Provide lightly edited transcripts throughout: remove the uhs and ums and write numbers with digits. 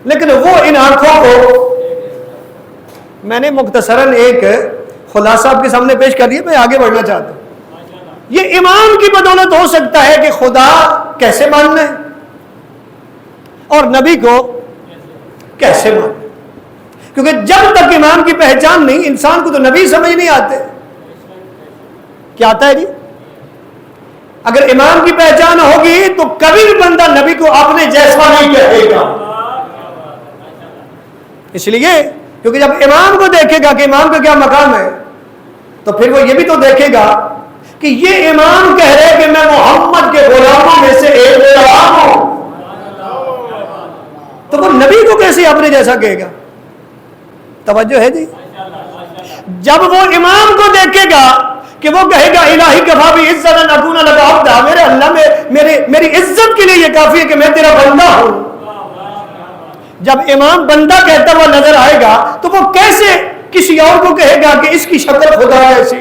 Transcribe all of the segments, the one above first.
لیکن وہ ان آنکھوں کو، میں نے مختصراً ایک خلاصہ آپ کے سامنے پیش کر دیا، میں آگے بڑھنا چاہتا ہوں۔ یہ امام کی بدولت ہو سکتا ہے کہ خدا کیسے ماننا ہے اور نبی کو کیسے ماننا ہے، کیونکہ جب تک امام کی پہچان نہیں، انسان کو تو نبی سمجھ نہیں آتے۔ کیا آتا ہے جی؟ اگر امام کی پہچان ہوگی تو کبھی بھی بندہ نبی کو اپنے جیسا نہیں کہے گا، اس لیے کیونکہ جب امام کو دیکھے گا کہ امام کا کیا مقام ہے، تو پھر وہ یہ بھی تو دیکھے گا کہ یہ امام کہہ رہے کہ میں محمد کے غلاموں میں سے ایک غلام ہوں، تو وہ نبی کو کیسے اپنے جیسا کہے گا؟ توجہ ہے جی؟ جب وہ امام کو دیکھے گا کہ وہ کہے گا الہی کفا بھی عزت ان اکون لک عبدا، میرے اللہ میری عزت کے لیے یہ کافی ہے کہ میں تیرا بندہ ہوں۔ جب امام بندہ کہتا ہوا نظر آئے گا تو وہ کیسے کسی اور کو کہے گا کہ اس کی شکل خدا ہے ایسی؟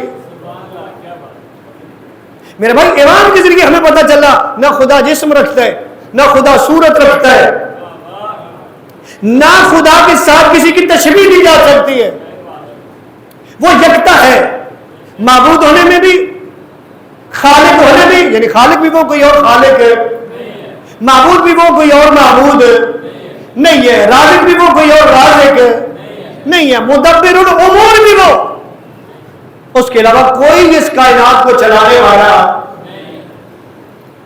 میرے بھائی امام کے ذریعے ہمیں پتہ چلا نہ خدا جسم رکھتا ہے، نہ خدا صورت رکھتا ہے، نہ خدا کے ساتھ کسی کی تشبیہ دی جا سکتی ہے، وہ یکتا ہے، معبود ہونے میں بھی، خالق ہونے بھی، یعنی خالق بھی وہ کوئی اور خالق ہے، معبود بھی وہ کوئی اور معبود نہیں ہے، رازق بھی وہ کوئی اور رازق نہیں ہے، مدبر الامور بھی وہ، اس کے علاوہ کوئی اس کائنات کو چلانے والا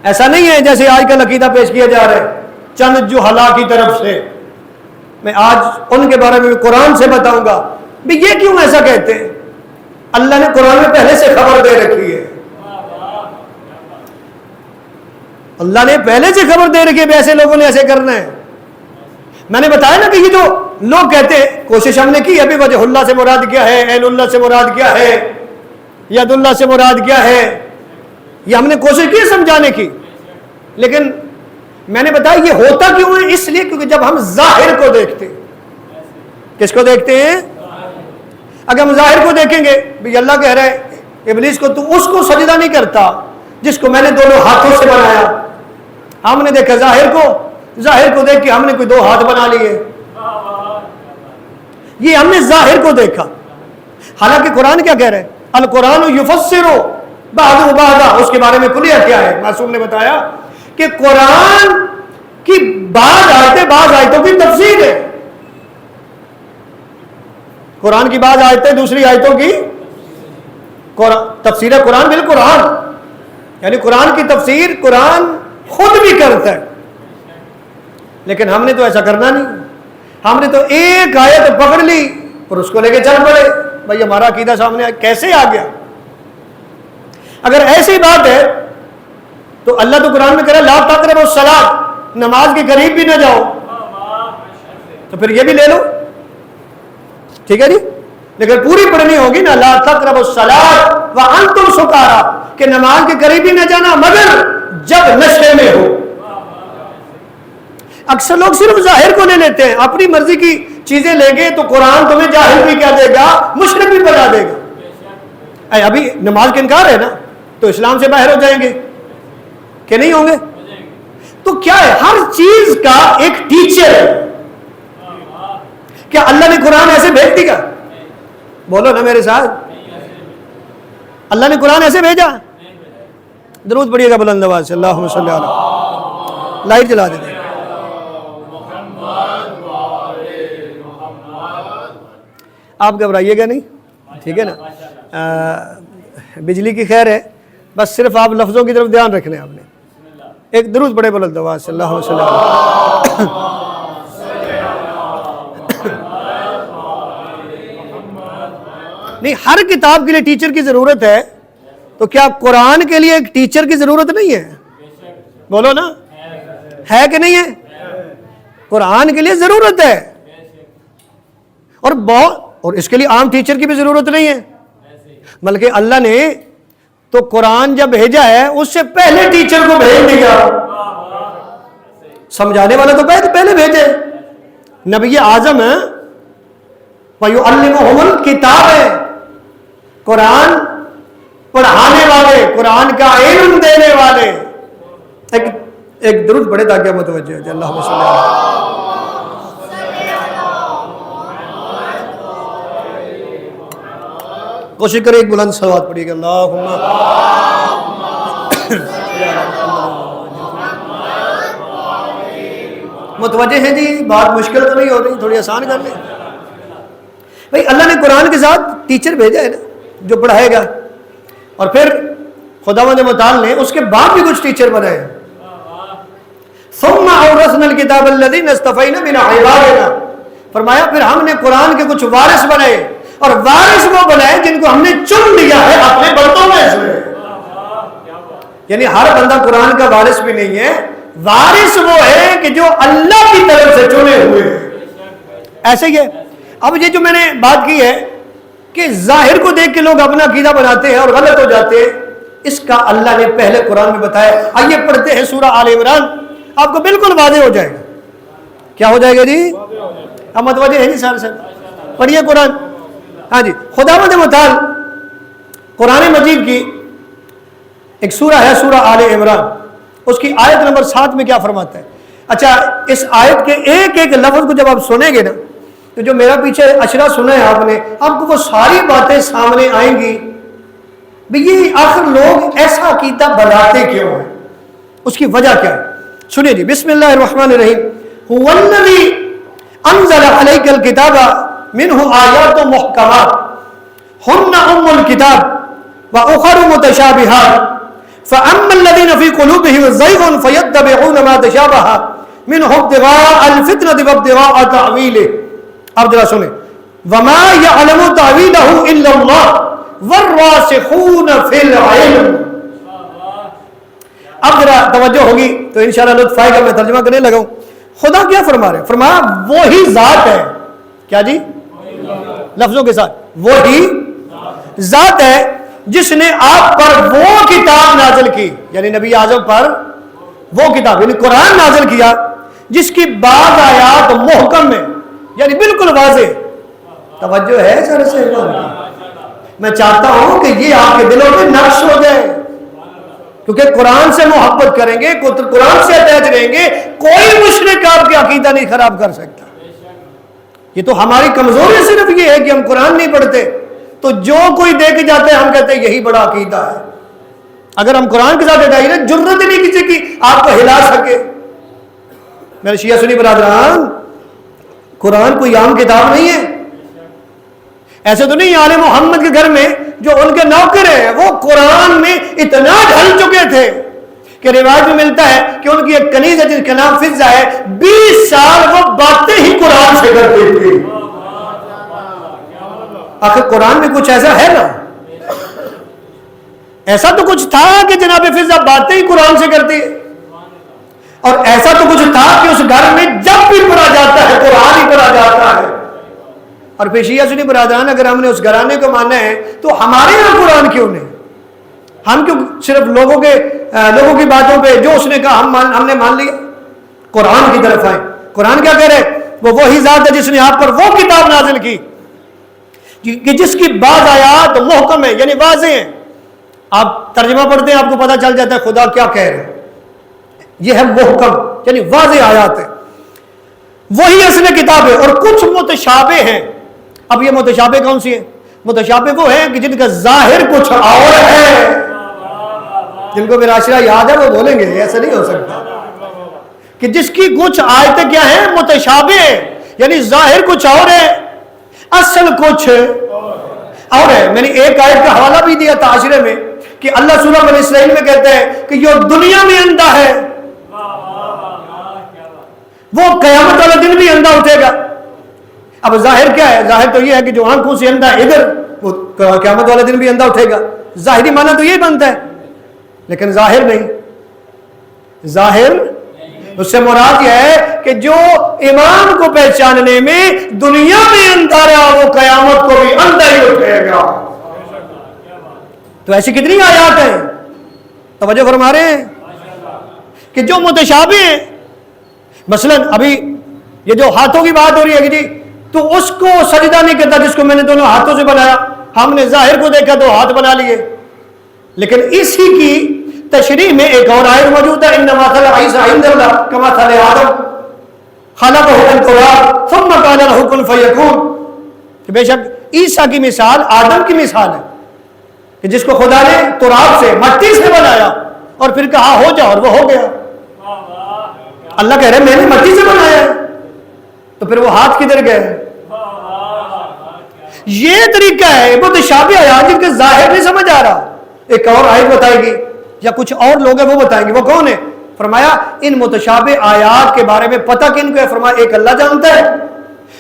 ایسا نہیں ہے جیسے آج کل عقیدہ پیش کیا جا رہا ہے چند جہلا کی طرف سے۔ میں آج ان کے بارے میں قرآن سے بتاؤں گا بھی یہ کیوں ایسا کہتے ہیں۔ اللہ نے قرآن میں پہلے سے خبر دے رکھی ہے، اللہ نے پہلے سے خبر دے رکھی ہے ایسے لوگوں نے ایسے کرنا ہے۔ میں نے بتایا نا کہ یہ جو لوگ کہتے ہیں، کوشش ہم نے کی ابھی وجہ اللہ سے مراد کیا ہے، عین اللہ سے مراد کیا ہے، ید اللہ سے مراد کیا ہے، یہ ہم نے کوشش کی سمجھانے کی، لیکن میں نے بتایا یہ ہوتا کیوں ہے، اس لیے کیونکہ جب ہم ظاہر کو دیکھتے ہیں، کس کو دیکھتے ہیں؟ اگر ہم ظاہر کو دیکھیں گے بھی اللہ کہہ رہا ہے ابلیس کو تو اس کو سجدہ نہیں کرتا جس کو میں نے دونوں ہاتھوں سے بنایا۔ ہم نے دیکھا ظاہر کو دیکھ کے ہم نے کوئی دو ہاتھ بنا لیے، یہ ہم نے ظاہر کو دیکھا، حالانکہ قرآن کیا کہہ رہا ہے؟ القرآن یفسر بعضہ بعضا، اس کے بارے میں کلیہ کیا ہے؟ معصوم نے بتایا کہ قرآن کی بعض آیتوں کی تفسیر ہے، قرآن کی بعض آیتیں دوسری آیتوں کی تفسیر ہے، قرآن بالقرآن، یعنی قرآن کی تفسیر قرآن خود بھی کرتا ہے، لیکن ہم نے تو ایسا کرنا نہیں، ہم نے تو ایک آیت پکڑ لی اور اس کو لے کے چل پڑے، بھائی ہمارا عقیدہ سامنے کیسے آ گیا؟ اگر ایسی بات ہے تو اللہ تو قرآن میں کہہ رہا ہے لا تقربوا الصلاۃ، نماز کے قریب بھی نہ جاؤ، تو پھر یہ بھی لے لو، ٹھیک ہے جی، لیکن پوری پڑھنی ہوگی نا، لا تقربوا الصلاۃ وانتم سکارا، کہ نماز کے قریب بھی نہ جانا مگر جب نشے میں ہو۔ اکثر لوگ صرف ظاہر کو لے لیتے ہیں، اپنی مرضی کی چیزیں لیں گے تو قرآن تمہیں جاہل بھی کیا دے گا، مشرک بھی بنا دے گا۔ ابھی نماز کا انکار ہے نا تو اسلام سے باہر ہو جائیں گے کہ نہیں ہوں گے؟ تو کیا ہے، ہر چیز کا ایک ٹیچر ہے۔ کیا اللہ نے قرآن ایسے بھیج دیا؟ بولو نا میرے ساتھ، اللہ نے قرآن ایسے بھیجا؟ درود پڑھیے گا بلند آواز سے، اللہم صلی علیہ، لائٹ جلا دیتے ہیں۔ آپ گھبرائیے گا نہیں، ٹھیک ہے نا، بجلی کی خیر ہے، بس صرف آپ لفظوں کی طرف دھیان رکھنا ہے آپ نے۔ ایک درود پڑھے بلند آواز سے، اللہم صلی علیہ۔ نہیں، ہر کتاب کے لیے ٹیچر کی ضرورت ہے، تو کیا قرآن کے لیے ایک ٹیچر کی ضرورت نہیں ہے؟ بولو نا، ہے کہ نہیں ہے؟ قرآن کے لیے ضرورت ہے، اور اس کے لیے عام ٹیچر کی بھی ضرورت نہیں ہے، بلکہ اللہ نے تو قرآن جب بھیجا ہے اس سے پہلے ٹیچر کو بھیج دیا، سمجھانے والا تو پہلے بھیجے، نبی اعظم ہے، وَيُعَلِّمُهُمُ الْكِتَابَ ہے، قرآن پڑھانے والے، قرآن کا علم دینے والے۔ ایک درود پڑھے تاکہ متوجہ ہو جائے، اللہم صلی اللہ علیہ وسلم۔ کوشش کریں ایک بلند صلوات پڑھیے گا، اللہم متوجہ ہیں جی؟ بات مشکل تو نہیں ہو رہی، تھوڑی آسان کر لیں بھائی۔ اللہ نے قرآن کے ساتھ ٹیچر بھیجا ہے نا جو پڑھائے گا، اور پھر خداوند متعال نے اس کے بعد بھی کچھ ٹیچر بنائے ہیں۔ ثم اورثنا الکتاب الذین اصطفینا من عبادنا، فرمایا پھر ہم نے قرآن کے کچھ وارث بنائے، اور وارث وہ بنائے جن کو ہم نے چن لیا ہے اپنے بندوں میں سے۔ یعنی ہر بندہ قرآن کا وارث بھی نہیں ہے، وارث وہ ہے کہ جو اللہ کی طرف سے چنے ہوئے ہیں۔ ایسے ہی ہے۔ اب یہ جو میں نے بات کی ہے کہ ظاہر کو دیکھ کے لوگ اپنا عقیدہ بناتے ہیں اور غلط ہو جاتے ہیں، اس کا اللہ نے پہلے قرآن میں بتایا۔ آئیے پڑھتے ہیں سورہ آل عمران، آپ کو بالکل واضح ہو جائے گا۔ کیا ہو جائے گا جی؟ اب متوجہ ہے جی سارے سے؟ پڑھیے قرآن۔ ہاں جی، خداوند متعال قرآن مجید کی ایک سورہ ہے سورہ آل عمران، اس کی آیت نمبر 7 میں کیا فرماتا ہے؟ اچھا، اس آیت کے ایک ایک لفظ کو جب آپ سنیں گے نا، تو جو میرا پیچھے اشرا سنا ہے آپ نے، آپ کو وہ ساری باتیں سامنے آئیں گی بھی یہ آخر لوگ ایسا عقیدہ بناتے کیوں ہیں، اس کی وجہ کیا ہے؟ سنیے جی، بسم اللہ الرحمن الرحیم۔ هو الذی انزل علیک الکتاب منہ آیات محکمات ہن ام الکتاب واخر متشابہات فاما الذین فی قلوبہم زیغ فیتبعون ما تشابہ منہ ابتغاء الفتنة وابتغاء تأویلہ۔ اب ذرا سنیں، وما یعلم تأویلہ الا اللہ والراسخون فی العلم۔ اب ذرا توجہ ہوگی تو انشاءاللہ لطف آئے گا، میں ترجمہ کرنے لگا ہوں۔ خدا کیا فرما رہے ہیں؟ فرمایا وہی ذات ہے، کیا جی؟ لفظوں کے ساتھ، وہی ذات ہے جس نے آپ پر وہ کتاب نازل کی، یعنی نبی اعظم پر وہ کتاب یعنی قرآن نازل کیا، جس کی بعض آیات محکم میں یعنی بالکل واضح۔ توجہ ہے سر سے؟ میں چاہتا ہوں کہ یہ آپ کے دلوں میں نقش ہو جائے، کیونکہ قرآن سے محبت کریں گے، قرآن سے اٹیچ رہیں گے، کوئی مشرک آپ کے عقیدہ نہیں خراب کر سکتا۔ یہ تو ہماری کمزوری صرف یہ ہے کہ ہم قرآن نہیں پڑھتے، تو جو کوئی دے کے جاتے ہیں ہم کہتے ہیں یہی بڑا عقیدہ ہے۔ اگر ہم قرآن کے ساتھ اٹیچ رہیں، جرت نہیں کسی کی آپ کو ہلا سکے۔ میرے شیعہ سنی برادران، قرآن کوئی عام کتاب نہیں ہے۔ ایسے تو نہیں آل محمد کے گھر میں جو ان کے نوکر ہیں وہ قرآن میں اتنا ڈھل چکے تھے کہ روایت میں ملتا ہے کہ ان کی ایک کنیز ہے جس کا نام فضہ ہے، 20 سال وہ باتیں ہی قرآن سے کرتے تھے۔ آخر قرآن میں کچھ ایسا ہے نا، ایسا تو کچھ تھا کہ جناب فضہ باتیں ہی قرآن سے کرتی ہے، اور ایسا تو کچھ تھا کہ اس گھر میں جب بھی پڑھا جاتا ہے قرآن ہی پڑھا جاتا ہے۔ اور پھر شیعہ سنی برادران، اگر ہم نے اس گھرانے کو ماننا ہے تو ہمارے یہاں قرآن کیوں نہیں؟ ہم کیوں صرف لوگوں کی باتوں پہ جو اس نے کہا ہم نے مان لیا؟ قرآن کی طرف آئیں۔ قرآن کیا کہہ رہے؟ وہ وہی ذات ہے جس نے آپ پر وہ کتاب نازل کی کہ جس کی بعض آیات محکم ہے، یعنی واضح ہیں۔ آپ ترجمہ پڑھتے ہیں آپ کو پتہ چل جاتا ہے خدا کیا کہہ رہے ہیں۔ یہ ہے محکم، یعنی واضح آیات ہے، وہی اصل کتاب ہے، اور کچھ متشابہ ہیں۔ اب یہ متشابہ کون سی ہیں؟ متشابہ وہ ہیں کہ جن کا ظاہر کچھ اور ہے۔ جن کو میرا عشرہ یاد ہے وہ بولیں گے، ایسا نہیں ہو سکتا کہ جس کی کچھ آیتیں کیا ہیں؟ متشابہ، یعنی ظاہر کچھ اور ہے، اصل کچھ اور ہے۔ میں نے ایک آیت کا حوالہ بھی دیا تھا عشرے میں کہ اللہ سورہ بنی اسرائیل میں کہتا ہے کہ یہ دنیا میں اندھا ہے، وہ قیامت والے دن بھی اندھا اٹھے گا۔ اب ظاہر کیا ہے؟ ظاہر تو یہ ہے کہ جو آنکھوں سے اندھا ہے ادھر، وہ قیامت والے دن بھی اندھا اٹھے گا۔ ظاہری معنی تو یہ بنتا ہے، لیکن ظاہر نہیں۔ ظاہر اس سے مراد یہ ہے کہ جو امام کو پہچاننے میں دنیا میں اندھا رہا وہ قیامت کو بھی اندھا ہی اٹھے گا۔ تو ایسی کتنی آیات ہیں، توجہ فرما رہے ہیں، کہ جو متشابہ ہیں۔ مثلا ابھی یہ جو ہاتھوں کی بات ہو رہی ہے کہ جی تو اس کو سجدہ نہیں کرتا جس کو میں نے دونوں ہاتھوں سے بنایا، ہم نے ظاہر کو دیکھا تو ہاتھ بنا لیے، لیکن اسی کی تشریح میں ایک اور آیت موجود ہے، ان مثل عیسی عند اللہ کمثل آدم خلقہ من تراب ثم قال له کن فیکون، کہ بے شک عیسیٰ کی مثال آدم کی مثال ہے کہ جس کو خدا نے تراب سے مٹی سے بنایا اور پھر کہا ہو جا اور وہ ہو گیا. اللہ کہہ رہے میں نے مٹی سے بنایا ہے تو پھر وہ ہاتھ کدھر گئے؟ یہ طریقہ ہے متشابہ آیات جن کے ظاہر نہیں سمجھ آ رہا. ایک اور آیت بتائے گی یا کچھ اور لوگ ہیں وہ بتائیں گے. وہ کون ہے؟ فرمایا ان متشابہ آیات کے بارے میں پتہ کن کو ہے؟ فرمایا ایک اللہ جانتا ہے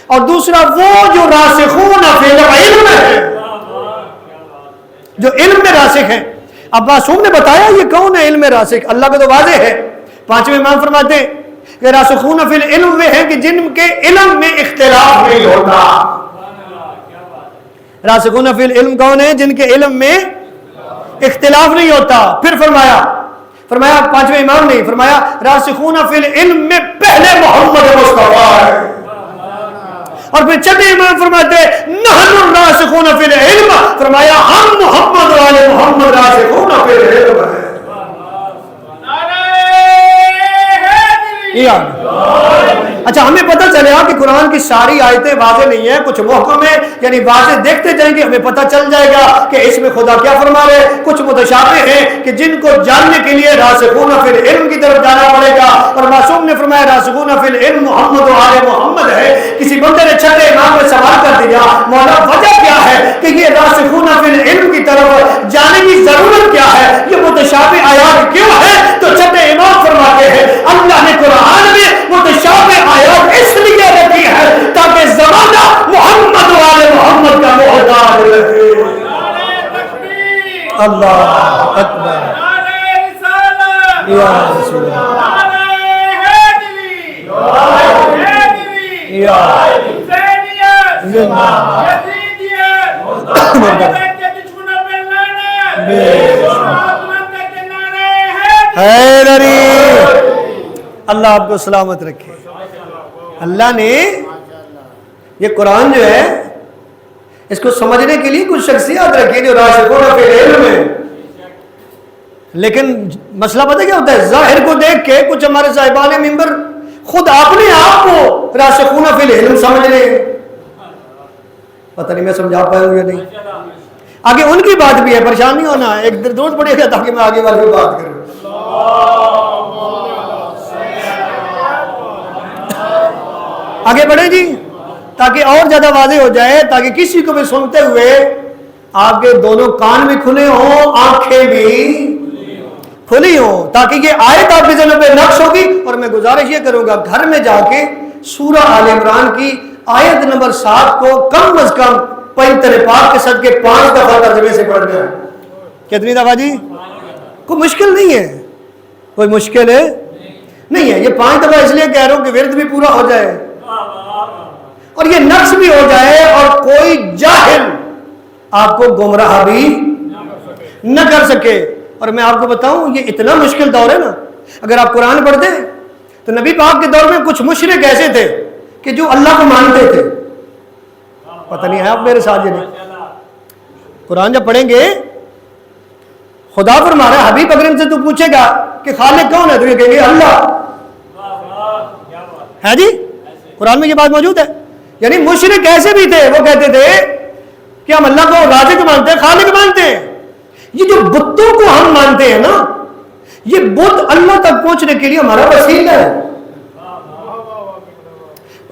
اور دوسرا وہ جو راسخون فی العلم ہے، جو علم میں راسخ ہیں. اب معصوم نے بتایا یہ کون ہے علم میں راسخ؟ اللہ کا تو واضح ہے. پانچویں امام فرماتے ہیں کہ راسخون فی العلم وہ ہیں کہ جن کے علم میں اختلاف نہیں ہوتا. راسخون فی العلم کون ہے؟ جن کے علم میں اختلاف نہیں ہوتا. پھر فرمایا پانچویں امام نے فرمایا راسخون فی العلم میں پہلے محمد مصطفیٰ ہے. اور پھر چھٹے امام فرماتے نحن الراسخون فی العلم، فرمایا ہم محمد والے محمد راسخون فی العلم ہیں. اچھا ہمیں پتہ چلے کہ قرآن کی ساری آیتیں واضح نہیں ہیں، کچھ محکم ہیں، یعنی واضح دیکھتے جائیں گے ہمیں پتہ چل جائے گا کہ اس میں خدا کیا فرما رہے. کچھ متشابہ ہیں کہ جن کو جاننے کے لیے راسخون فی العلم کی طرف جانا پڑے گا. اور معصوم نے فرمایا راسخون فی العلم محمد و آل محمد ہے. کسی بندے نے چھٹے امام میں سوال کر دیا مولا وجہ کیا ہے کہ یہ راسخون فی العلم کی طرف جانے کی ضرورت کیا ہے، یہ متشابہ آیات کیوں ہے؟ تو چھٹے امام فرماتے ہیں اللہ نے قرآن میں متشابہ آیات اس لیے رکھی ہے تاکہ زمانہ محمد والے محمد کا محتاج رہے. اللہ اکبر یا رسول اللہ یا حیدری. اللہ آپ کو سلامت رکھے. اللہ نے یہ قرآن جو ہے اس کو سمجھنے کے لیے کچھ شخصیات رکھی جو راسخون فی العلم ہے. لیکن مسئلہ پتہ کیا ہوتا ہے؟ ظاہر کو دیکھ کے کچھ ہمارے صاحبان منبر خود اپنے آپ کو راسخون فی العلم سمجھ لیں. پتہ نہیں میں سمجھا پایا ہوں یا نہیں. آگے ان کی بات بھی ہے، پریشان نہیں ہونا. ایک درود پڑے گا تاکہ میں آگے والی بات کروں. آگے بڑھیں جی تاکہ اور زیادہ واضح ہو جائے، تاکہ کسی کو بھی سنتے ہوئے آپ کے دونوں کان بھی کھلے ہوں، آنکھیں بھی کھلی ہوں، تاکہ یہ آیت آپ کے ذہن پہ نقش ہوگی. اور میں گزارش یہ کروں گا گھر میں جا کے سورہ آل عمران کی آیت نمبر 7 کو کم از کم پویتر پاک کے صدقے 5 دفعہ ترجمے سے پڑھنا ہے. کتنی دفعہ جی؟ کوئی مشکل نہیں ہے، کوئی مشکل ہے نہیں ہے. یہ 5 دفعہ اس لیے کہہ رہا ہوں کہ ورد بھی پورا ہو جائے اور یہ نقص بھی ہو جائے اور کوئی جاہل آپ کو گمراہ بھی نہ کر سکے. اور میں آپ کو بتاؤں یہ اتنا مشکل دور ہے نا. اگر آپ قرآن پڑھتے تو نبی پاک کے دور میں کچھ مشرک ایسے تھے کہ جو اللہ کو مانتے تھے. پتہ نہیں ہے آپ میرے ساتھ یہ نہیں. قرآن جب پڑھیں گے خدا فرما رہا ہے حبیب اکرم سے تو پوچھے گا کہ خالق کون ہے تو یہ کہیں گے اللہ ہے. جی قرآن میں یہ بات موجود ہے. یعنی مشرک ایسے بھی تھے وہ کہتے تھے کہ ہم اللہ کو رازق مانتے ہیں، خالق مانتے ہیں. یہ جو بتوں کو ہم مانتے ہیں نا، یہ بت اللہ تک پہنچنے کے لیے ہمارا وسیلہ ہے.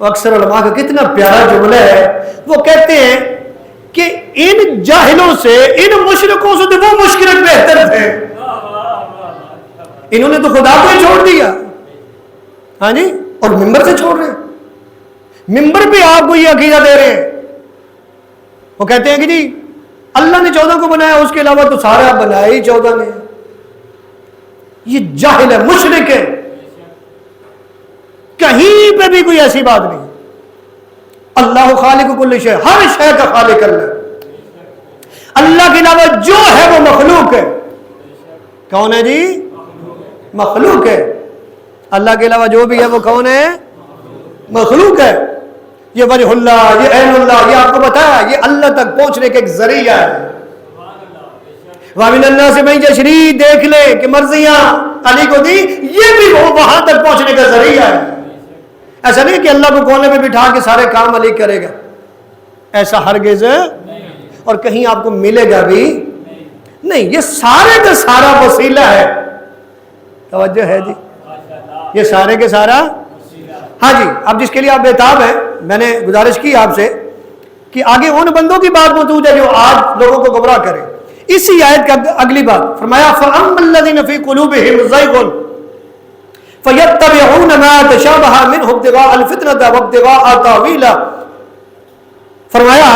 اکثر علماء کا کتنا پیارا جملہ ہے، وہ کہتے ہیں کہ ان جاہلوں سے، ان مشرکوں سے تو وہ مشرک بہتر تھے. انہوں نے تو خدا کو ہی چھوڑ دیا. ہاں جی، اور ممبر سے چھوڑ رہے، ممبر پہ آپ کو یہ عقیدہ دے رہے ہیں. وہ کہتے ہیں کہ جی اللہ نے 14 کو بنایا، اس کے علاوہ تو سارا بنایا ہی 14 نے. یہ جاہل ہے، مشرک ہے. کہیں پہ بھی کوئی ایسی بات نہیں. اللہ خالق کل شے، ہر شے کا خالق اللہ. اللہ کے علاوہ جو ہے وہ مخلوق ہے. کون ہے جی؟ مخلوق ہے. اللہ کے علاوہ جو بھی ہے وہ کون ہے؟ مخلوق ہے. یہ وجہ اللہ، یہ عین اللہ، یہ آپ کو بتایا یہ اللہ تک پہنچنے کا ایک ذریعہ ہے. وَمِنَ النَّاسِ مَن يَشْرِي، دیکھ لے کہ مرضیاں علی کو دی، یہ بھی وہ وہاں تک پہنچنے کا ذریعہ ہے. ایسا نہیں کہ اللہ کو کونے میں بٹھا کے سارے کام علی کرے گا. ایسا ہرگز اور کہیں آپ کو ملے گا بھی نہیں. یہ سارے کا سارا وسیلہ ہے. توجہ ہے جی, یہ سارے کے سارا. ہاں جی, اب جس کے لیے آپ بےتاب ہیں, میں نے گزارش کی آپ سے کہ آگے ان بندوں کی بات موجود ہے جو آج لوگوں کو گمراہ کرے. اسی آیت کا اگلی بات فرمایا فَأَمَّا الَّذِينَ فِي قُلُوبِهِمْ زَيْغٌ فَيَتَّبِعُونَ مَا تَشَابَهَ مِنْهُ ابْتِغَاءَ الْفِتْنَةِ وَابْتِغَاءَ تَأْوِيلِهِ. فرمایا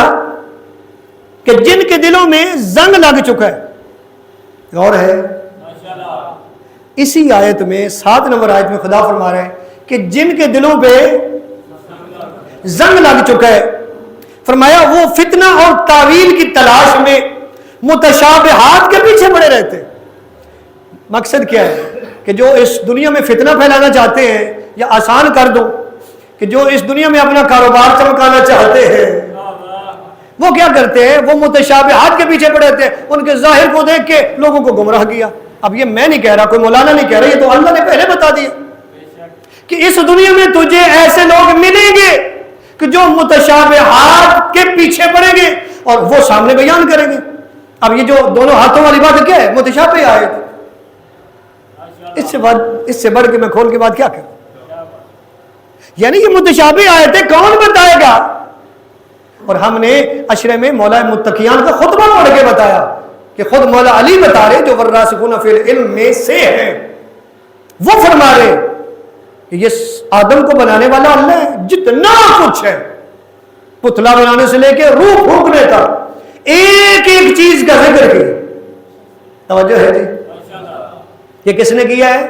کہ جن کے دلوں میں زنگ لگ چکا ہے, غور ہے اسی آیت میں 7 نمبر آیت میں خدا فرما رہے ہیں کہ جن کے دلوں پہ زنگ لگ چکا ہے, فرمایا وہ فتنہ اور تعویل کی تلاش میں متشابہات کے پیچھے پڑے رہتے. مقصد کیا ہے کہ جو اس دنیا میں فتنہ پھیلانا چاہتے ہیں, یا آسان کر دو کہ جو اس دنیا میں اپنا کاروبار چمکانا چاہتے ہیں, وہ کیا کرتے ہیں, وہ متشابہات کے پیچھے پڑے رہتے ہیں. ان کے ظاہر کو دیکھ کے لوگوں کو گمراہ کیا. اب یہ میں نہیں کہہ رہا, کوئی مولانا نہیں کہہ رہا, یہ تو اللہ نے پہلے بتا دیا کہ اس دنیا میں تجھے ایسے لوگ ملیں گے کہ جو متشابہات کے پیچھے پڑیں گے اور وہ سامنے بیان کریں گے. اب یہ جو دونوں ہاتھوں والی بات کیا ہے, متشابہ آیت. اس سے بڑھ کے میں کھول کے بات کیا کروں؟ یعنی یہ متشابہ آیتیں کون بتائے گا؟ اور ہم نے عشرے میں مولا متقیان کا خطبہ پڑھ کے بتایا کہ خود مولا علی بتا رہے, جو والراسخون فی العلم میں سے ہیں, وہ فرما رہے کہ یہ آدم کو بنانے والا اللہ ہے. جتنا کچھ ہے, پتلا بنانے سے لے کے روح پھونکنے تک, ایک ایک چیز کا ذکر کیا. توجہ ہے جی, یہ کس نے کیا ہے؟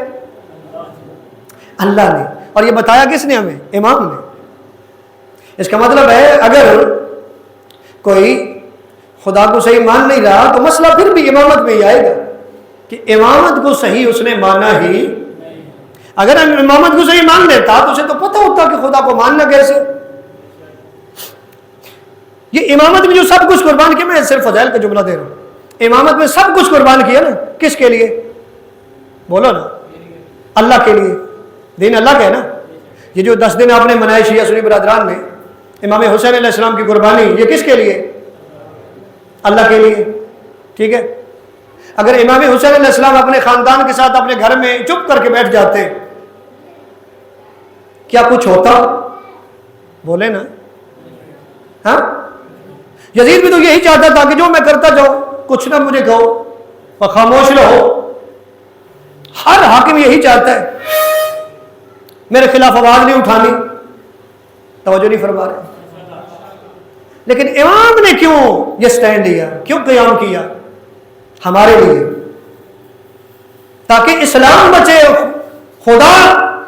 اللہ نے. اور یہ بتایا کس نے ہمیں؟ امام نے. اس کا مطلب ہے اگر کوئی خدا کو صحیح مان نہیں رہا تو مسئلہ پھر بھی امامت میں ہی آئے گا کہ امامت کو صحیح اس نے مانا ہی. اگر امامت کو صحیح مان لیتا تو اسے تو پتہ ہوتا کہ خدا کو ماننا کیسے. یہ امامت میں جو سب کچھ قربان کیا, میں صرف فضائل کا جملہ دے رہا ہوں, امامت میں سب کچھ قربان کیا نا, کس کے لیے بولو نا؟ اللہ کے لیے. دین اللہ کا ہے نا. یہ جو 10 دن آپ نے منائے شیعہ سنی برادران نے, امام حسین علیہ السلام کی قربانی, یہ کس کے لیے؟ اللہ کے لیے. ٹھیک ہے, اگر امام حسین علیہ السلام اپنے خاندان کے ساتھ اپنے گھر میں چپ کر کے بیٹھ جاتے, کیا کچھ ہوتا؟ بولے نا. ہاں, یزید بھی تو یہی چاہتا تھا کہ جو میں کرتا جاؤں, کچھ نہ مجھے کہو اور خاموش رہو. ہر حاکم یہی چاہتا ہے, میرے خلاف آواز نہیں اٹھانی. توجہ نہیں فرما رہے. لیکن امام نے کیوں یہ سٹینڈ لیا, کیوں قیام کیا؟ ہمارے لیے, تاکہ اسلام بچے, خدا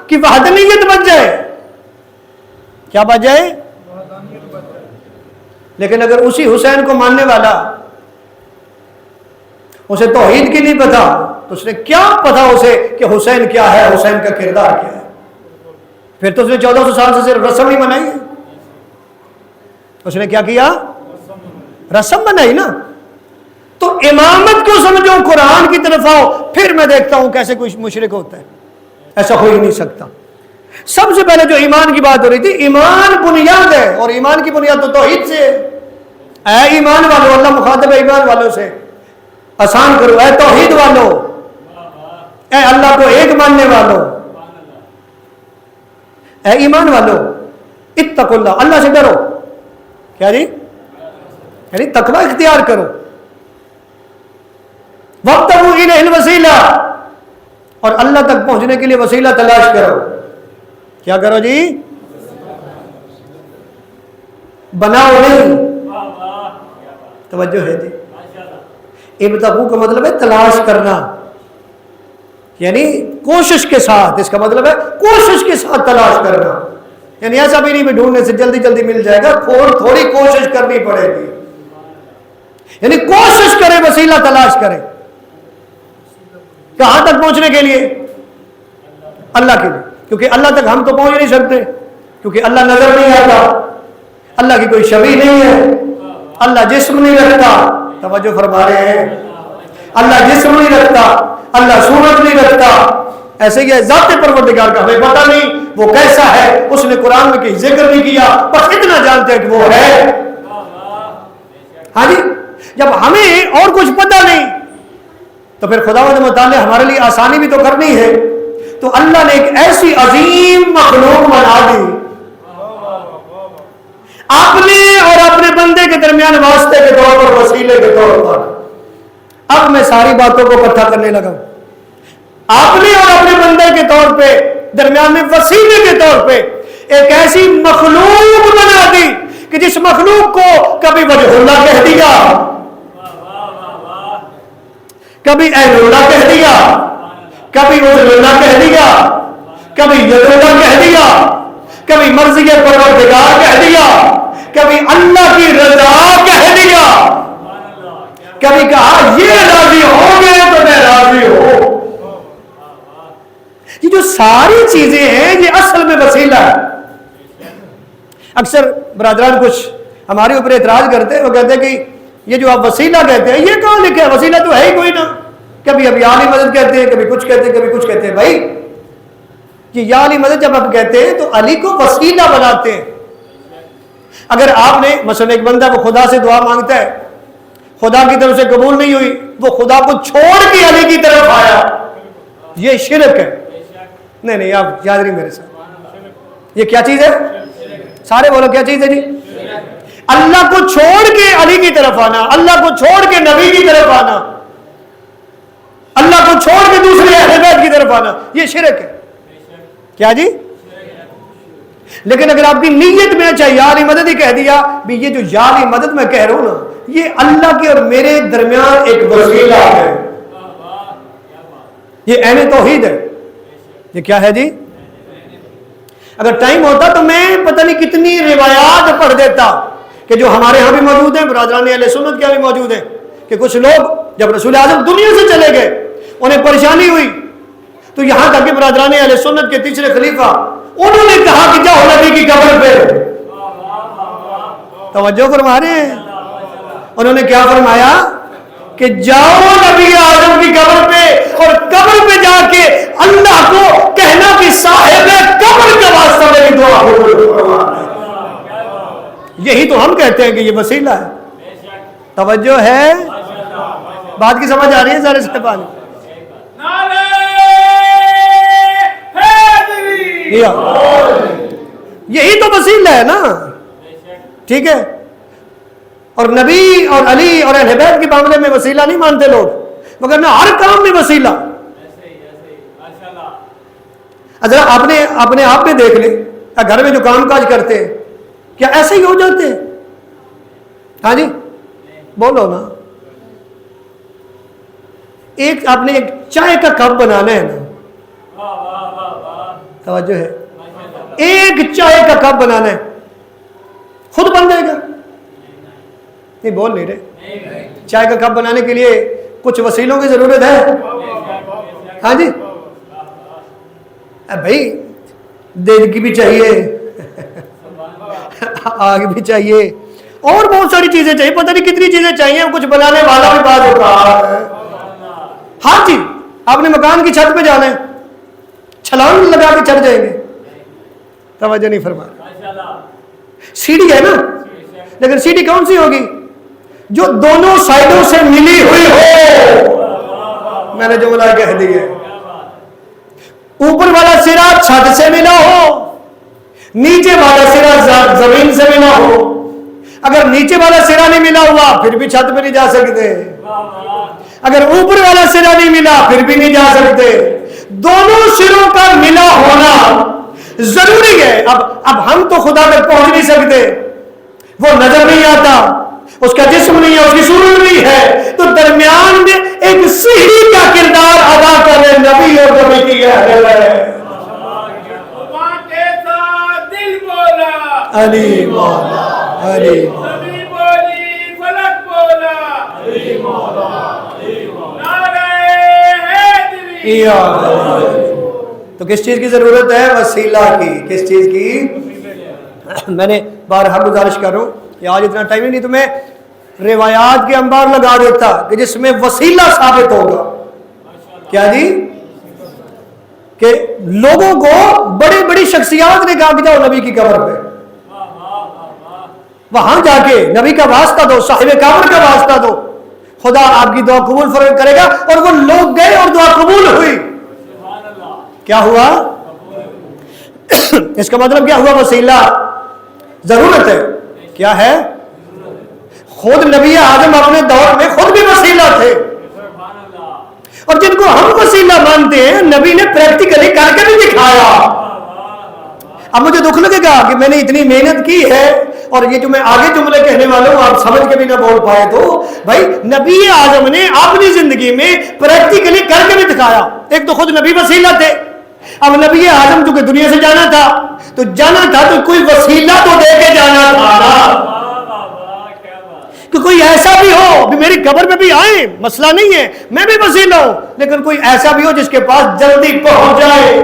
کی وحدانیت بچ جائے. کیا بچ جائے؟ لیکن اگر اسی حسین کو ماننے والا اسے توحید کی نہیں پتا, تو اس نے کیا پتا اسے کہ حسین کیا ہے, حسین کا کردار کیا ہے؟ پھر تو اس نے 1400 سال سے صرف رسم ہی بنائی ہے. اس نے کیا کیا؟ رسم بنائی نا. تو امامت کو سمجھو, قرآن کی طرف آؤ, پھر میں دیکھتا ہوں کیسے کوئی مشرک ہوتا ہے. ایسا ہو ہی نہیں سکتا. سب سے پہلے جو ایمان کی بات ہو رہی تھی, ایمان بنیاد ہے, اور ایمان کی بنیاد تو توحید سے ہے. اے ایمان والو, اللہ مخاطب ہے ایمان والوں سے, آسان کرو, اے توحید والو, اے اللہ کو ایک ماننے والو, اے ایمان والو, اتقوا اللہ, اللہ سے ڈرو. کیا جی؟ یعنی تقوی اختیار کرو. وابتغوا الیہ الوسیلہ, اور اللہ تک پہنچنے کے لیے وسیلہ تلاش کرو. کیا کرو جی؟ بناؤ نہیں. توجہ ہے جی. ابتغوا کا مطلب ہے تلاش کرنا, یعنی کوشش کے ساتھ. اس کا مطلب ہے کوشش کے ساتھ تلاش کرنا, یعنی ایسا بھی نہیں بھی ڈھونڈنے سے جلدی جلدی مل جائے گا, تھوڑی کوشش کرنی پڑے گی. یعنی کوشش کرے, وسیلہ تلاش کرے. کہاں تک پہنچنے کے لیے؟ اللہ کے لیے. کیونکہ اللہ تک ہم تو پہنچ نہیں سکتے, کیونکہ اللہ نظر نہیں آتا, اللہ کی کوئی شبیہ نہیں ہے, اللہ جسم نہیں رکھتا. توجہ فرما رہے ہیں, اللہ جسم نہیں رکھتا, اللہ صورت نہیں رکھتا. ایسے ہی ہے ذات پروردگار کا ہمیں پتہ نہیں وہ کیسا ہے, اس نے قرآن میں کہیں ذکر نہیں کیا, بس اتنا جانتے ہیں کہ وہ ہے. ہاں جی، جب ہمیں اور کچھ پتہ نہیں تو پھر خداوند متعال ہمارے لیے آسانی بھی تو کرنی ہے، تو اللہ نے ایک ایسی عظیم مخلوق بنا دی اپنے اور اپنے بندے کے درمیان واسطے کے طور پر، وسیلے کے طور پر۔ اب میں ساری باتوں کو اکٹھا کرنے لگا ہوں۔ اپنے اور اپنے بندے کے طور پہ، درمیان میں وسیلے کے طور پہ ایک ایسی مخلوق بنا دی کہ جس مخلوق کو کبھی وجہ اللہ کہہ دیا، کبھی عین اللہ کہہ دیا، کبھی وجہ اللہ کہہ دیا، کبھی ید اللہ کہہ دیا، کبھی مرضی پروردگار کہہ دیا، کبھی اللہ کی رضا کہہ دیا، کبھی کہا یہ راضی ہوں گے تو میں راضی ہوں۔ یہ جو ساری چیزیں ہیں یہ اصل میں وسیلہ ہے۔ اکثر برادران کچھ ہمارے اوپر اعتراض کرتے ہیں، وہ کہتے ہیں کہ یہ جو آپ وسیلہ کہتے ہیں یہ کہاں لکھا ہے؟ وسیلہ تو ہے ہی کوئی نہ۔ کبھی اب یا علی مدد کہتے ہیں، کبھی کچھ کہتے ہیں، کبھی کچھ کہتے ہیں۔ بھائی یہ یا علی مدد جب آپ کہتے ہیں تو علی کو وسیلہ بناتے ہیں۔ اگر آپ نے مثلا ایک بندہ وہ خدا سے دعا مانگتا ہے، خدا کی طرف سے قبول نہیں ہوئی، وہ خدا کو چھوڑ کے علی کی طرف آیا، یہ شرک ہے۔ نہیں آپ یاد نہیں میرے ساتھ، یہ کیا چیز ہے؟ سارے بولو کیا چیز ہے جی؟ اللہ کو چھوڑ کے علی کی طرف آنا، اللہ کو چھوڑ کے نبی کی طرف آنا، اللہ کو چھوڑ کے دوسرے اہل بیت کی طرف آنا، یہ شرک ہے۔ کیا جی؟ لیکن اگر آپ کی نیت میں اچھا یا علی مدد ہی کہہ دیا، بھی یہ جو یا علی مدد میں کہہ رہا ہوں نا، یہ اللہ کے اور میرے درمیان ایک وسیلہ ہے، یہ عین توحید ہے۔ یہ کیا ہے جی؟ اگر ٹائم ہوتا تو میں پتہ نہیں کتنی روایات پڑھ دیتا کہ جو ہمارے ہاں بھی موجود ہیں، برادران اہل سنت کے بھی موجود ہیں، کہ کچھ لوگ جب رسول اعظم دنیا سے چلے گئے انہیں پریشانی ہوئی تو یہاں تک کہ برادران اہل سنت کے تیسرے خلیفہ انہوں نے کہا کہ جاؤ نبی کی قبر پہ، توجہ فرما رہے ہیں؟ انہوں نے کیا فرمایا کہ جاؤ نبی اعظم کی قبر پہ اور قبر پہ جا کے اللہ کو کہنا کہ صاحب قبر کا واسطہ میری دعا ہو۔ یہی تو ہم کہتے ہیں کہ یہ وسیلہ ہے۔ توجہ ہے؟ بات کی سمجھ آ رہی ہے سارے صاحبان؟ یہی تو وسیلہ ہے نا، ٹھیک ہے؟ اور نبی اور علی اور اہل بیت کے معاملے میں وسیلہ نہیں مانتے لوگ، مگر نہ ہر کام میں وسیلہ۔ ذرا اپنے آپ میں دیکھ لیں، گھر میں جو کام کاج کرتے ہیں کیا ایسے ہی ہو جاتے ہیں؟ ہاں جی بولو نا۔ ایک آپ نے ایک چائے کا کپ بنانا ہے نا، توجہ ہے، ایک چائے کا کپ بنانا ہے، خود بن جائے گا؟ نہیں بول نہیں رہے۔ چائے کا کپ بنانے کے لیے کچھ وسیلوں کی ضرورت ہے۔ ہاں جی بھائی، دیگ کی بھی چاہیے، آگ بھی چاہیے، اور بہت ساری چیزیں چاہیے، پتہ نہیں کتنی چیزیں چاہیے، کچھ بنانے والا بھی بات ہوتا ہے۔ ہاں جی، آپ نے مکان کی چھت پہ جانا ہے، چھلانگ لگا کے چڑھ جائیں گے؟ توجہ نہیں فرما۔ سیڑھی ہے نا، لیکن سیڑھی کون سی ہوگی؟ جو دونوں سائڈوں سے ملی ہوئی ہو۔ میں نے جملہ کہہ دی ہے، اوپر والا سرا چھت سے ملا ہو، نیچے والا سرا زمین سے ملا ہو۔ اگر نیچے والا سرا نہیں ملا ہوا پھر بھی چھت پہ نہیں جا سکتے، اگر اوپر والا سرا نہیں ملا پھر بھی نہیں جا سکتے۔ دونوں سروں کا ملا ہونا ضروری ہے۔ اب ہم تو خدا تک پہنچ نہیں سکتے، وہ نظر نہیں آتا، اس کا جسم نہیں ہے، اس کی صورت نہیں ہے، تو درمیان میں ایک سیڑھی کا کردار ادا کرے نبی اور نبی کی اہل ہے۔ دل بولا علی مولا، علی نبی بولی فلک بولا، علی مولا، علی مولا، نعرہ حیدری۔ تو کس چیز کی ضرورت ہے؟ وسیلہ کی۔ کس چیز کی؟ میں نے بارہا گزارش کر رہا ہوں کہ آج اتنا ٹائم ہی نہیں، تو میں روایات کے انبار لگا دیتا کہ جس میں وسیلہ ثابت ہوگا۔ کیا جی؟ کہ لوگوں کو بڑی بڑی شخصیات نے کہا کہ جاؤ نبی کی قبر پہ، وہاں جا کے نبی کا واسطہ دو، صاحب کعبہ کا واسطہ دو، خدا آپ کی دعا قبول فرق کرے گا۔ اور وہ لوگ گئے اور دعا قبول ہوئی۔ کیا ہوا؟ اس کا مطلب کیا ہوا؟ وسیلہ ضرورت ہے۔ کیا ہے؟ خود نبی اعظم اپنے دور میں خود بھی وسیلہ تھے، اور جن کو ہم وسیلہ مانتے ہیں نبی نے پریکٹیکلی کر کے بھی دکھایا۔ اب مجھے دکھ لگے گا کہ میں نے اتنی محنت کی ہے اور یہ جو میں آگے جملے کہنے والا ہوں آپ سمجھ کے بھی نہ بول پائے، تو بھائی نبی اعظم نے اپنی زندگی میں پریکٹیکلی کر کے بھی دکھایا۔ ایک تو خود نبی وسیلہ تھے، اب نبی اعظم جو کہ دنیا سے جانا تھا تو کوئی وسیلہ تو دے کے جانا تھا نا، کہ کوئی ایسا بھی ہو بھی میری قبر پہ بھی آئے، مسئلہ نہیں ہے، میں بھی وسیلہ ہوں، لیکن کوئی ایسا بھی ہو جس کے پاس جلدی پہنچ جائے،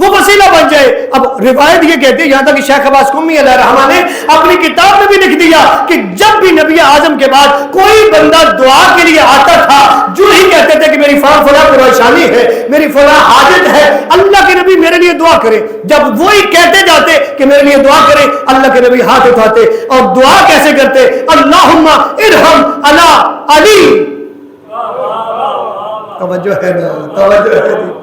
وہ وسیلہ بن جائے۔ اب روایت یہ کہتے ہیں، یہاں تک کہ شیخ عباس قمی علیہ الرحمہ نے اپنی کتاب میں بھی لکھ دیا کہ جب بھی نبی اعظم کے بعد کوئی بندہ دعا کے لیے آتا تھا، جو ہی کہتے تھے کہ میری فلاں پریشانی ہے، میری فلاں حاجت ہے، اللہ کے نبی میرے لیے دعا کرے۔ جب وہی کہتے جاتے کہ میرے لیے دعا کرے، اللہ کے نبی ہاتھ اٹھاتے اور دعا کیسے کرتے؟ اللہم ارحم علی علی۔ توجہ ہے نا، توجہ ہے نا۔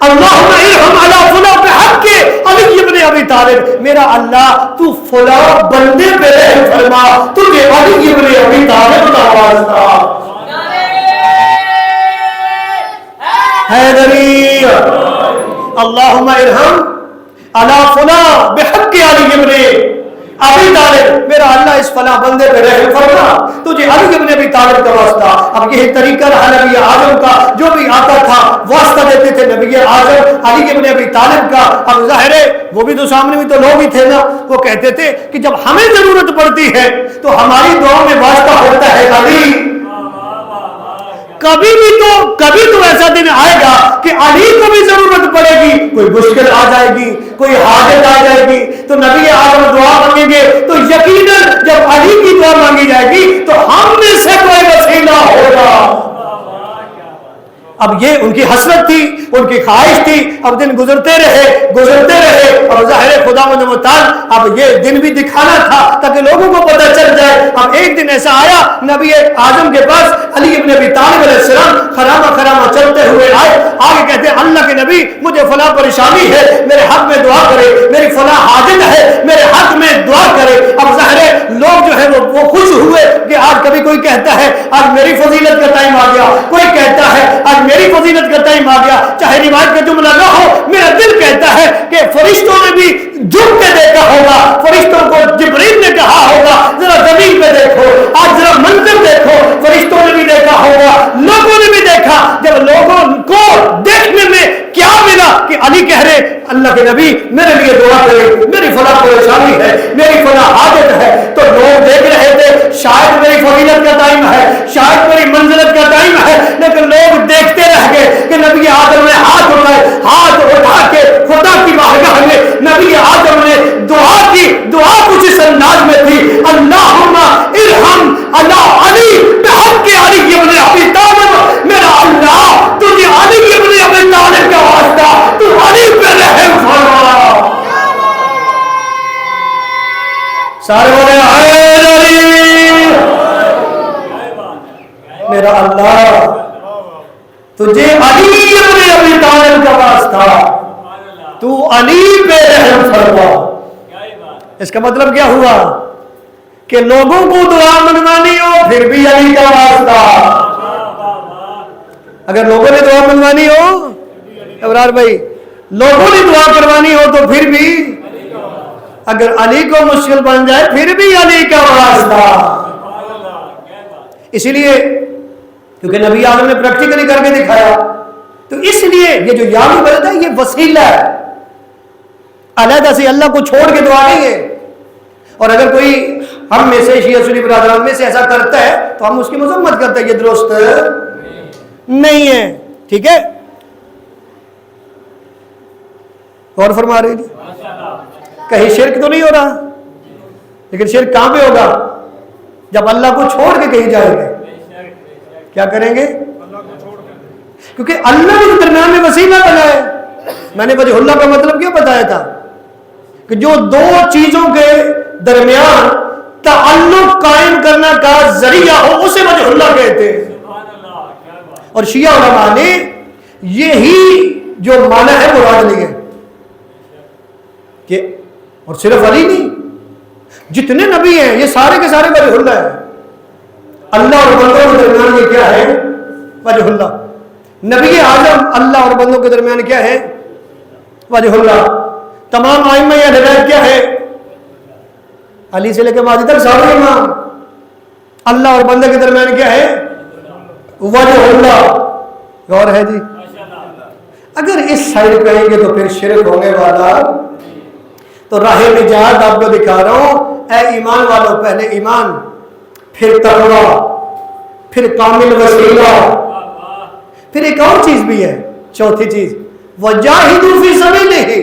اللہم ارحم علی فلاں بحق علی ابن ابی طالب، میرا اللہ تو فلاں بندے پہ رحم فرما، تجھے علی ابن ابی طالب کا واسطہ۔ حیدری اللہم ارحم علی فلاں بحق علی ابن ابی طالب، میرا اللہ اس فلاں بندے پہ رحم فرما، تجھے علی ابن ابی طالب کا واسطہ۔ اب یہ طریقہ رہا نبی اعظم کا، جو بھی آتا تھا واسطہ دیتے تھے نبی اعظم علی ابن ابی طالب کا۔ اب ظاہر ہے وہ بھی تو سامنے بھی تو لوگ ہی تھے نا، وہ کہتے تھے کہ جب ہمیں ضرورت پڑتی ہے تو ہماری دعا میں واسطہ ہوتا ہے علی۔ کبھی تو ایسا دن آئے گا کہ علی کو بھی ضرورت پڑے گی، کوئی مشکل آ جائے گی، کوئی حاجت آ جائے گی تو نبی اعظم دعا مانگیں گے، تو یقیناً جب علی کی دعا مانگی جائے گی تو ہم میں سے کوئی وسیلہ ہوگا۔ اب یہ ان کی حسرت تھی، ان کی خواہش تھی۔ اب دن گزرتے رہے اور ظاہر خدا متعال اب یہ دن بھی دکھانا تھا تاکہ لوگوں کو پتہ چل جائے۔ اب ایک دن ایسا آیا نبی اعظم کے پاس علی ابن ابی طالب علیہ السلام خرامہ چلتے ہوئے آئے، آگے کہتے ہیں اللہ کے نبی مجھے فلاں پریشانی ہے، میرے حق میں دعا کرے، میری فلاں حاجت ہے، میرے حق میں دعا کرے۔ اب ظاہر لوگ جو ہے وہ خوش ہوئے کہ آج کبھی کوئی کہتا ہے آج میری فضیلت کا ٹائم آ گیا، کوئی کہتا ہے آج میری فضیلت کا ٹائم آ گیا، چاہے روایت کا جملہ نہ ہو، میرا دل کہتا ہے کہ فرشتوں نے بھی جھک کے دیکھا ہوگا، فرشتوں کو جبریل نے کہا ہوگا ذرا زمین پہ دیکھو، آج ذرا منظر دیکھو، فرشتوں نے بھی دیکھا ہوگا، لوگوں نے بھی دیکھا۔ جب لوگوں کو دیکھنے میں کیا ملا کہ علی کہہ رہے اللہ کے نبی میرے لیے دعا کرے، میری فلاں پریشانی ہے، میری فلاں حاجت ہے، تو لوگ دیکھ رہے تھے شاید میری فضیلت کا ٹائم ہے، شاید میری منزلت کا ٹائم ہے، لیکن لوگ دیکھتے رہ گئے کہ نبی آدم نے ہاتھ اٹھا کے خدا کی بارگاہ میں نبی آدم نے دعا کی۔ دعا کچھ اس انداز میں تھی، اللہم ارحم علی علی بحق علی ابن ابی طالب، میرا اللہ تجھے علی ابن ابی طالب کا واسطہ، تو علی پہ رحم فرما۔ سارے بولے علی، میرا اللہ تجھے علی ابن ابی طالب کا واسطہ، تو علی پہ رحم فرما۔ اس کا مطلب کیا ہوا کہ لوگوں کو دعا منوانی ہو پھر بھی علی کا واسطہ۔ اگر لوگوں نے دعا منوانی ہو ابرار بھائی، لوگوں نے دعا کروانی ہو تو پھر بھی، اگر علی کو مشکل بن جائے پھر بھی علی کا واسطہ۔ اسی لیے کیونکہ نبی اعظم نے پریکٹیکلی کر کے دکھایا، تو اس لیے یہ جو یامی بلد ہے یہ وسیلہ ہے، علیحدہ سے اللہ کو چھوڑ کے دعا نہیں ہے۔ اور اگر کوئی ہم میں سے شیعہ سنی برادران میں سے ایسا کرتا ہے تو ہم اس کی مذمت کرتے ہیں، یہ درست نہیں ہے، ٹھیک ہے؟ اور فرما رہے ہیں کہیں شرک تو نہیں ہو رہا، لیکن شرک کہاں پہ ہوگا؟ جب اللہ کو چھوڑ کے کہیں جائیں گے، کیا کریں گے؟ کیونکہ اللہ نے درمیان میں وسیلہ بنایا۔ میں نے وجہ اللہ کا مطلب کیا بتایا تھا کہ جو دو چیزوں کے درمیان تعلق قائم کرنا کا ذریعہ ہو اسے وجہ اللہ کہتے ہیں. اور شیعہ علماء نے یہی جو معنی ہے مراد لیا کہ اور صرف علی نہیں، جتنے نبی ہیں یہ سارے کے سارے وجہ اللہ ہے. اللہ اور بندوں کے درمیان یہ کیا ہے؟ وجہ اللہ. نبی اعظم اللہ اور بندوں کے درمیان کیا ہے؟ وجہ اللہ. تمام ائمہ اہل بیت کیا ہے؟ علی سے لے کے مہدی تک سارے امام. اللہ اور بندے کے درمیان کیا ہے؟ وجہ اللہ. غور ہے جی. اگر اس سائڈ کہیں گے تو پھر شرک ہونے والا. تو راہ نجات آپ کو دکھا رہا ہوں. اے ایمان والوں، پہلے ایمان، پھر تقوی، پھر کامل وسیلہ، پھر ایک اور چیز بھی ہے، چوتھی چیز، وجاہدوا فی سبیلہ،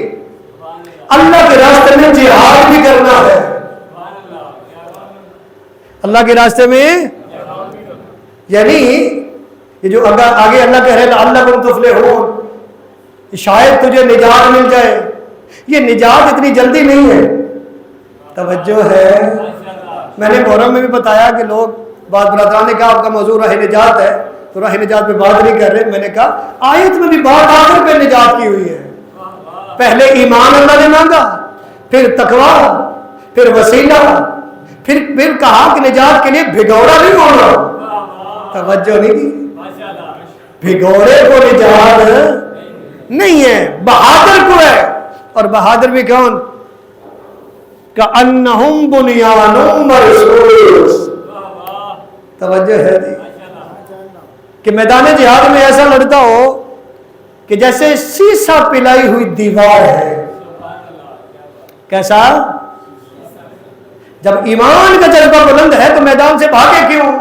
اللہ کے راستے میں جہاد بھی کرنا ہے. اللہ کے راستے میں یعنی یہ جو آگے اللہ کہہ رہے لعلکم تفلحون، شاید تجھے نجات مل جائے. یہ نجات اتنی جلدی نہیں ہے. توجہ ہے. میں نے محرم میں بھی بتایا کہ لوگ بعض برادران نے کہا آپ کا موضوع راہ نجات ہے تو راہ نجات پہ بات نہیں کر رہے. میں نے کہا آیت میں بھی بات آخر پہ نجات کی ہوئی ہے. پہلے ایمان اللہ نے مانگا، پھر تقوی، پھر وسیلہ، پھر کہا کہ نجات کے لیے بھگوڑا نہیں ہونا. توجہ نہیں کی. بھگوڑے کو نجات نہیں ہے، بہادر کو ہے. اور بہادر بھی کون؟ کأنہم بنیان مرصوص. توجہ ہے جی. کہ میدان جہاد میں ایسا لڑتا ہو کہ جیسے سیسا پلائی ہوئی دیوار ہے. کیسا؟ جب ایمان کا جذبہ بلند ہے تو میدان سے بھاگے کیوں؟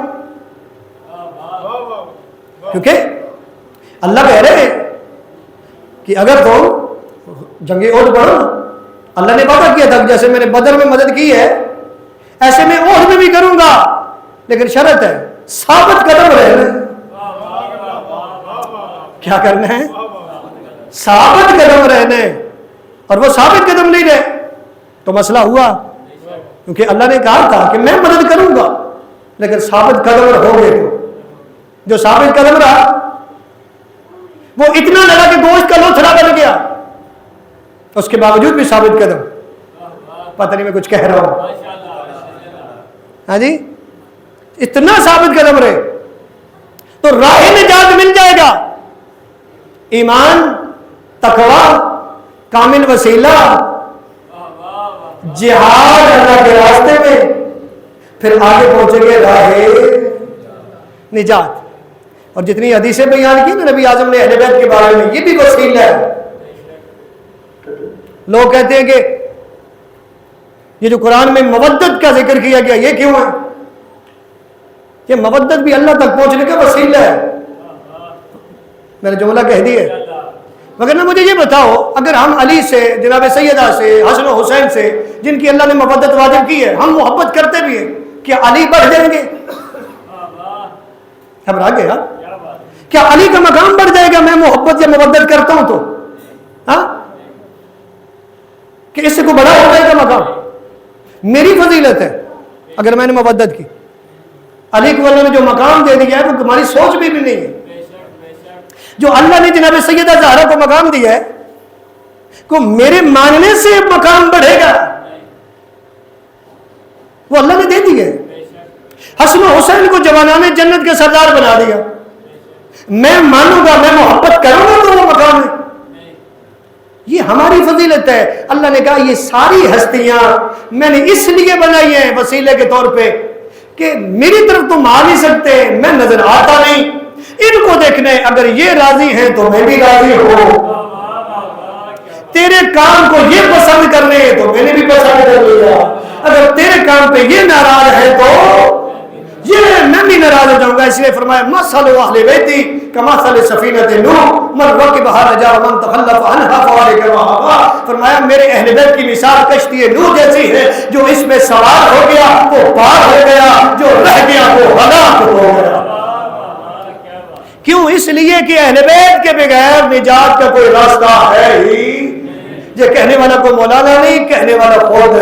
کیونکہ اللہ کہہ رہے کہ اگر تم جنگی عہد پڑھو، اللہ نے وعدہ کیا تھا جیسے میں نے بدر میں مدد کی ہے ایسے میں عہد میں بھی کروں گا، لیکن شرط ہے ثابت قدم رہنا. کیا کرنا ہے؟ ثابت قدم رہنا ہے. اور وہ ثابت قدم نہیں رہے تو مسئلہ ہوا، کیونکہ اللہ نے کہا تھا کہ میں مدد کروں گا، لیکن ثابت قدم ہو گئے تو جو ثابت قدم رہا وہ اتنا لگا کہ گوشت کا لوتھڑا بن گیا، اس کے باوجود بھی ثابت قدم. پتہ نہیں میں کچھ کہہ رہا ہوں. ہاں جی، اتنا ثابت قدم رہے تو راہ نجات مل جائے گا. ایمان، تقوی، کامل وسیلہ، جہاد اللہ کے راستے میں، پھر آگے پہنچیں گے راہ نجات. اور جتنی حدیثیں بیان کی نا نبی اعظم نے اہل بیت کے بارے میں، یہ بھی وسیلہ ہے. لوگ کہتے ہیں کہ یہ جو قرآن میں مودت کا ذکر کیا گیا یہ کیوں ہے؟ یہ مودت بھی اللہ تک پہنچنے کا وسیلہ ہے. میں نے جملہ کہہ دی ہے. مگر نہ مجھے یہ بتاؤ، اگر ہم علی سے، جناب سیدہ سے، حسن و حسین سے، جن کی اللہ نے مودت واجب کی ہے، ہم محبت کرتے بھی ہیں، کیا علی بڑھ جائیں گے؟ گھبرا گیا؟ کیا علی کا مقام بڑھ جائے گا میں محبت یا مودت کرتا ہوں تو؟ ہاں، کہ اس سے کوئی بڑا ہو جائے گا مقام؟ میری فضیلت ہے اگر میں نے مودت کی. علی کو اللہ نے جو مقام دے دیا ہے وہ تمہاری سوچ بھی نہیں ہے. جو اللہ نے جناب سیدہ زہرا کو مقام دیا ہے کو میرے ماننے سے مقام بڑھے گا، وہ اللہ نے دے دیا ہے. حسن و حسین کو جوانان جنت کے سردار بنا دیا. میں مانوں گا، میں محبت کروں گا تو وہ مقام ہے. یہ ہماری فضیلت ہے. اللہ نے کہا یہ ساری ہستیاں میں نے اس لیے بنائی ہیں وسیلے کے طور پہ کہ میری طرف تم آ نہیں سکتے، میں نظر آتا نہیں، ان کو دیکھنے اگر یہ راضی ہیں تو میں بھی راضی ہوں. تیرے کام کو یہ پسند کرنے تو میں نے بھی پسند کر لیا. اگر تیرے کام پہ یہ ناراض ہے تو یہ میں بھی ناراض ہو جاؤں گا. اس لیے فرمایا مثل اہل بیتی کمثل سفینۃ نوح من رکبها نجا ومن تخلف عنها فاولئک الوهابا. فرمایا میرے اہل بیت کی مثال کشتی نوح جیسی ہے، جو اس میں سوار ہو گیا وہ پار ہو گیا، جو رہ گیا وہ ہلاک ہو گیا. کیوں؟ اس لیے کہ اہل بیت کے بغیر نجات کا کوئی راستہ ہے ہی. یہ کہنے والا کوئی مولانا نہیں، کہنے والا خود